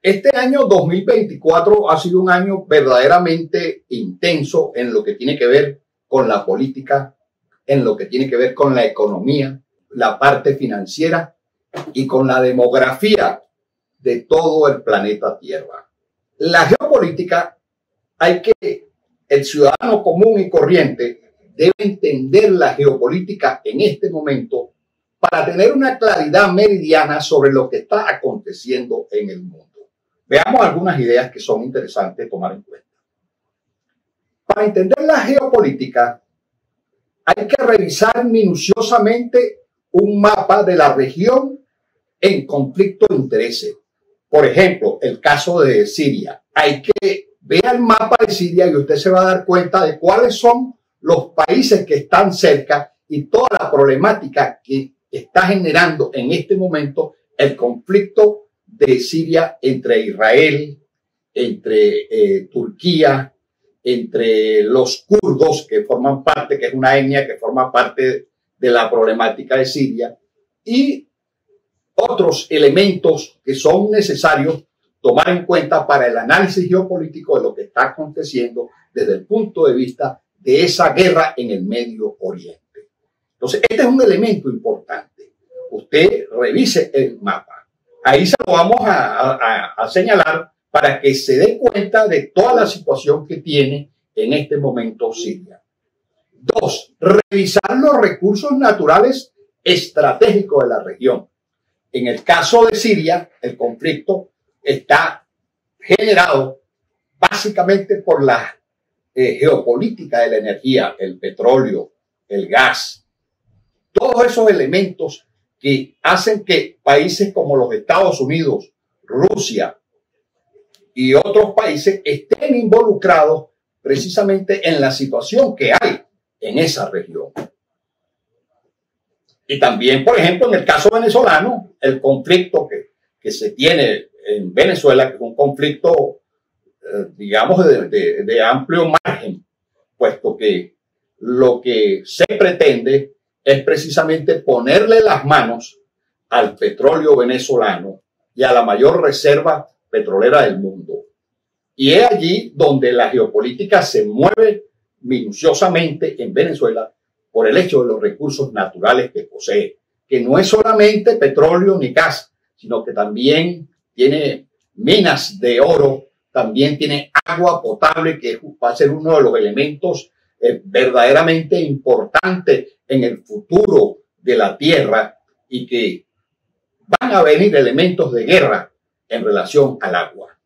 Este año 2024 ha sido un año verdaderamente intenso en lo que tiene que ver con la política, en lo que tiene que ver con la economía, la parte financiera y con la demografía de todo el planeta Tierra. La geopolítica, el ciudadano común y corriente debe entender la geopolítica en este momento para tener una claridad meridiana sobre lo que está aconteciendo en el mundo. Veamos algunas ideas que son interesantes tomar en cuenta. Para entender la geopolítica, hay que revisar minuciosamente un mapa de la región en conflicto de intereses. Por ejemplo, el caso de Siria. Hay que ver el mapa de Siria y usted se va a dar cuenta de cuáles son los países que están cerca y toda la problemática que está generando en este momento el conflicto de Siria entre Israel, entre Turquía, entre los kurdos que forman parte, que es una etnia que forma parte de la problemática de Siria, y otros elementos que son necesarios tomar en cuenta para el análisis geopolítico de lo que está aconteciendo desde el punto de vista de esa guerra en el Medio Oriente. Entonces, este es un elemento importante. Usted revise el mapa. Ahí se lo vamos a señalar para que se dé cuenta de toda la situación que tiene en este momento Siria. 2. Revisar los recursos naturales estratégicos de la región. En el caso de Siria, el conflicto está generado básicamente por la geopolítica de la energía, el petróleo, el gas, todos esos elementos que hacen que países como los Estados Unidos, Rusia y otros países estén involucrados precisamente en la situación que hay en esa región. Y también, por ejemplo, en el caso venezolano, el conflicto que se tiene en Venezuela, que es un conflicto, digamos, de amplio margen, puesto que lo que se pretende es precisamente ponerle las manos al petróleo venezolano y a la mayor reserva petrolera del mundo. Y es allí donde la geopolítica se mueve minuciosamente en Venezuela por el hecho de los recursos naturales que posee, que no es solamente petróleo ni gas, sino que también tiene minas de oro, también tiene agua potable, que va a ser uno de los elementos verdaderamente importantes en el futuro de la Tierra, y que van a venir elementos de guerra en relación al agua.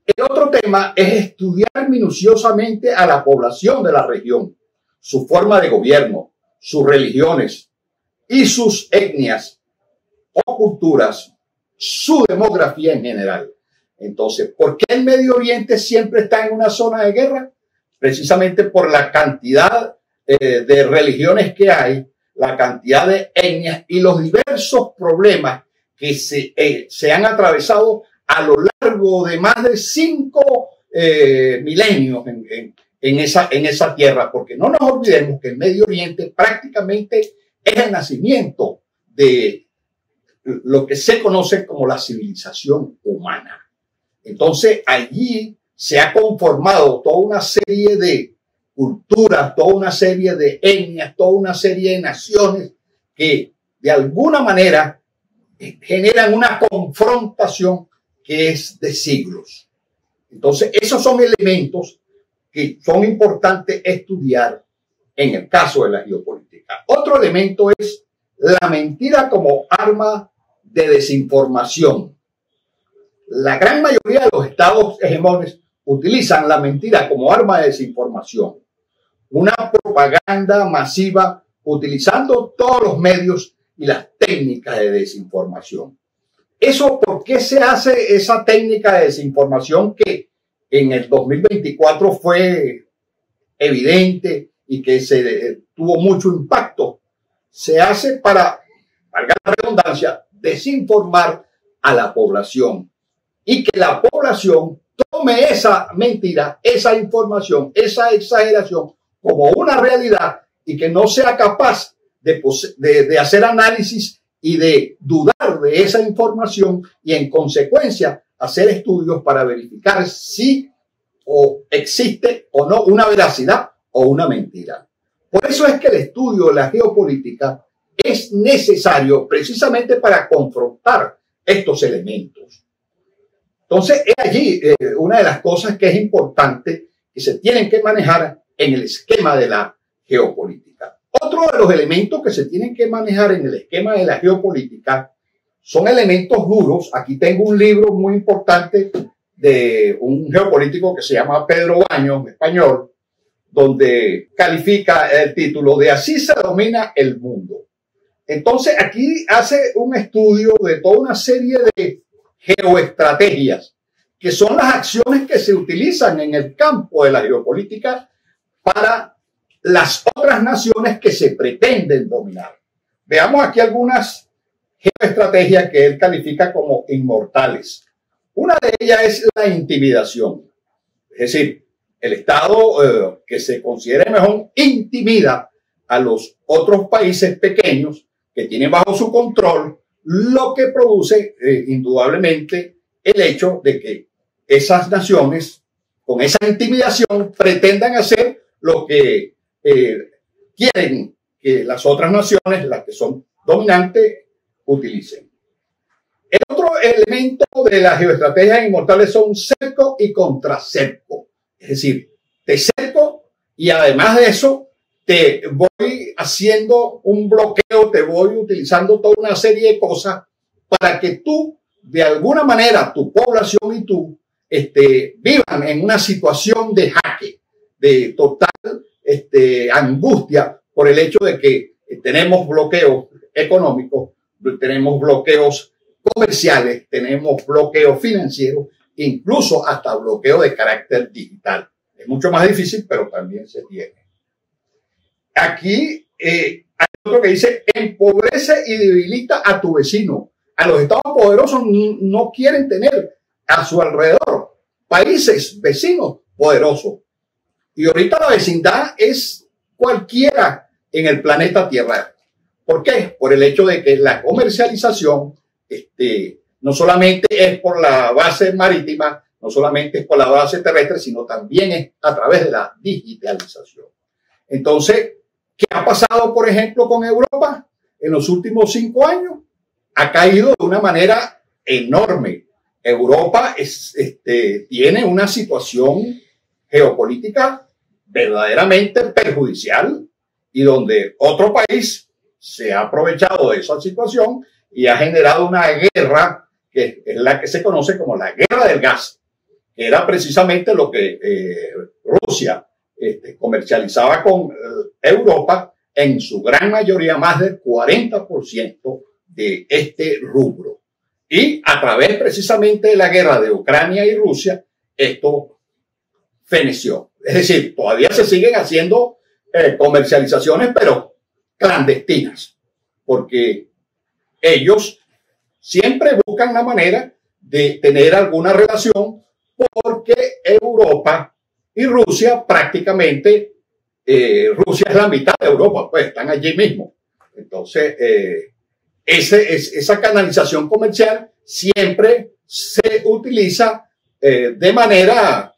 El otro tema es estudiar minuciosamente a la población de la región, su forma de gobierno, sus religiones y sus etnias o culturas, su demografía en general. Entonces, ¿por qué el Medio Oriente siempre está en una zona de guerra? Precisamente por la cantidad de religiones que hay, la cantidad de etnias y los diversos problemas que se han atravesado a lo largo de más de 5 milenios en esa tierra, porque no nos olvidemos que el Medio Oriente prácticamente es el nacimiento de lo que se conoce como la civilización humana. Entonces allí se ha conformado toda una serie de culturas, toda una serie de etnias, toda una serie de naciones que de alguna manera generan una confrontación que es de siglos. Entonces esos son elementos que son importantes estudiar en el caso de la geopolítica. Otro elemento es la mentira como arma de desinformación. La gran mayoría de los estados hegemones utilizan la mentira como arma de desinformación. Una propaganda masiva utilizando todos los medios y las técnicas de desinformación. ¿Eso por qué se hace esa técnica de desinformación que en el 2024 fue evidente y que tuvo mucho impacto? Se hace para, valga la redundancia, desinformar a la población y que la población tome esa mentira, esa información, esa exageración como una realidad y que no sea capaz de hacer análisis y de dudar de esa información y en consecuencia hacer estudios para verificar si o existe o no una veracidad o una mentira. Por eso es que el estudio de la geopolítica es necesario precisamente para confrontar estos elementos. Entonces, es allí una de las cosas que es importante que se tienen que manejar en el esquema de la geopolítica. Otro de los elementos que se tienen que manejar en el esquema de la geopolítica son elementos duros. Aquí tengo un libro muy importante de un geopolítico que se llama Pedro Baños, español, donde califica el título de Así se domina el mundo. Entonces, aquí hace un estudio de toda una serie de geoestrategias, que son las acciones que se utilizan en el campo de la geopolítica para las otras naciones que se pretenden dominar. Veamos aquí algunas geoestrategias que él califica como inmortales. Una de ellas es la intimidación. Es decir, el Estado que se considere mejor intimida a los otros países pequeños que tienen bajo su control, lo que produce indudablemente el hecho de que esas naciones, con esa intimidación, pretendan hacer lo que quieren que las otras naciones, las que son dominantes, utilicen. El otro elemento de las geoestrategias inmortales son cerco y contracerco. Es decir, te cerco y además de eso te voy haciendo un bloqueo, te voy utilizando toda una serie de cosas para que tú, de alguna manera, tu población y tú, vivan en una situación de jaque, de total angustia por el hecho de que tenemos bloqueos económicos, tenemos bloqueos comerciales, tenemos bloqueos financieros, incluso hasta bloqueo de carácter digital. Es mucho más difícil, pero también se tiene. Aquí hay otro que dice, empobrece y debilita a tu vecino. A los estados poderosos no quieren tener a su alrededor países vecinos poderosos. Y ahorita la vecindad es cualquiera en el planeta Tierra. ¿Por qué? Por el hecho de que la comercialización no solamente es por la base marítima, no solamente es por la base terrestre, sino también es a través de la digitalización. Entonces, ¿qué ha pasado, por ejemplo, con Europa en los últimos 5 años? Ha caído de una manera enorme. Europa tiene una situación geopolítica verdaderamente perjudicial y donde otro país se ha aprovechado de esa situación y ha generado una guerra que es la que se conoce como la guerra del gas, que era precisamente lo que Rusia comercializaba con Europa en su gran mayoría, más del 40% de este rubro. Y a través precisamente de la guerra de Ucrania y Rusia, esto feneció. Es decir, todavía se siguen haciendo comercializaciones, pero clandestinas, porque ellos siempre buscan la manera de tener alguna relación, porque Europa y Rusia prácticamente, Rusia es la mitad de Europa, pues están allí mismo. Entonces, esa canalización comercial siempre se utiliza de manera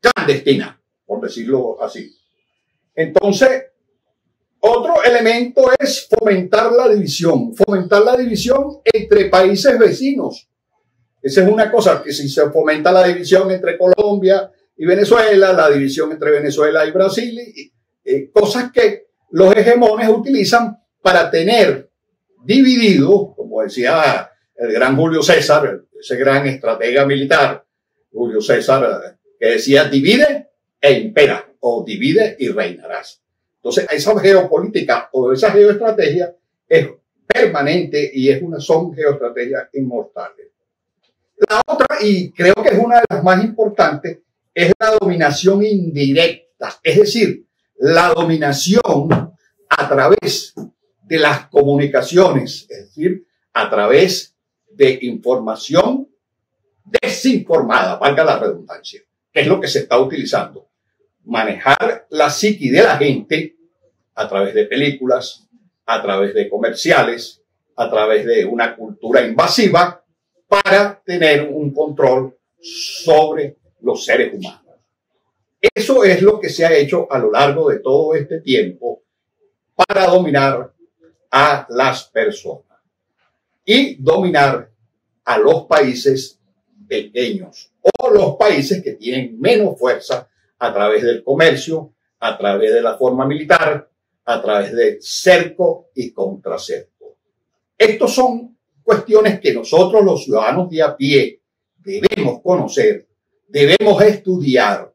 clandestina, por decirlo así. Entonces, otro elemento es fomentar la división entre países vecinos. Esa es una cosa, que si se fomenta la división entre Colombia y Venezuela, la división entre Venezuela y Brasil, cosas que los hegemones utilizan para tener dividido, como decía el gran Julio César, ese gran estratega militar, Julio César, que decía divide e impera, o divide y reinarás. Entonces, esa geopolítica o esa geoestrategia es permanente y son geoestrategias inmortales. La otra, y creo que es una de las más importantes, es la dominación indirecta, es decir, la dominación a través de las comunicaciones, es decir, a través de información desinformada, valga la redundancia, que es lo que se está utilizando. Manejar la psique de la gente a través de películas, a través de comerciales a través de una cultura invasiva para tener un control sobre los seres humanos. Eso es lo que se ha hecho a lo largo de todo este tiempo para dominar a las personas y dominar a los países pequeños o los países que tienen menos fuerza a través del comercio, a través de la forma militar, a través de cerco y contracerco. Estos son cuestiones que nosotros los ciudadanos de a pie debemos conocer, debemos estudiar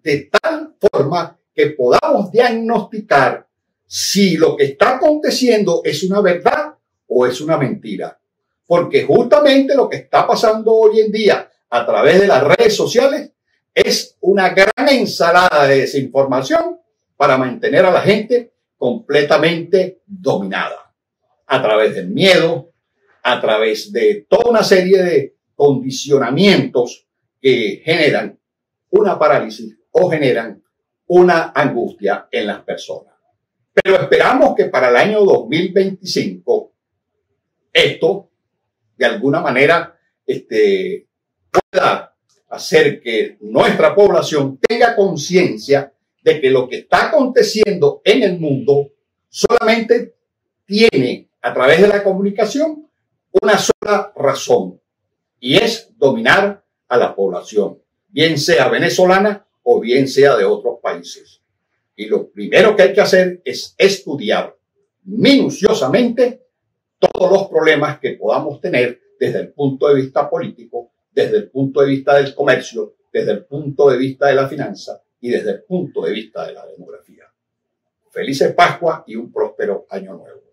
de tal forma que podamos diagnosticar si lo que está aconteciendo es una verdad o es una mentira. Porque justamente lo que está pasando hoy en día a través de las redes sociales es una gran ensalada de desinformación para mantener a la gente completamente dominada. A través del miedo, a través de toda una serie de condicionamientos que generan una parálisis o generan una angustia en las personas. Pero esperamos que para el año 2025 esto de alguna manera pueda hacer que nuestra población tenga conciencia de que lo que está aconteciendo en el mundo solamente tiene a través de la comunicación una sola razón, y es dominar a la población, bien sea venezolana o bien sea de otros países. Y lo primero que hay que hacer es estudiar minuciosamente todos los problemas que podamos tener desde el punto de vista político, desde el punto de vista del comercio, desde el punto de vista de la finanza y desde el punto de vista de la demografía. Felices Pascua y un próspero año nuevo.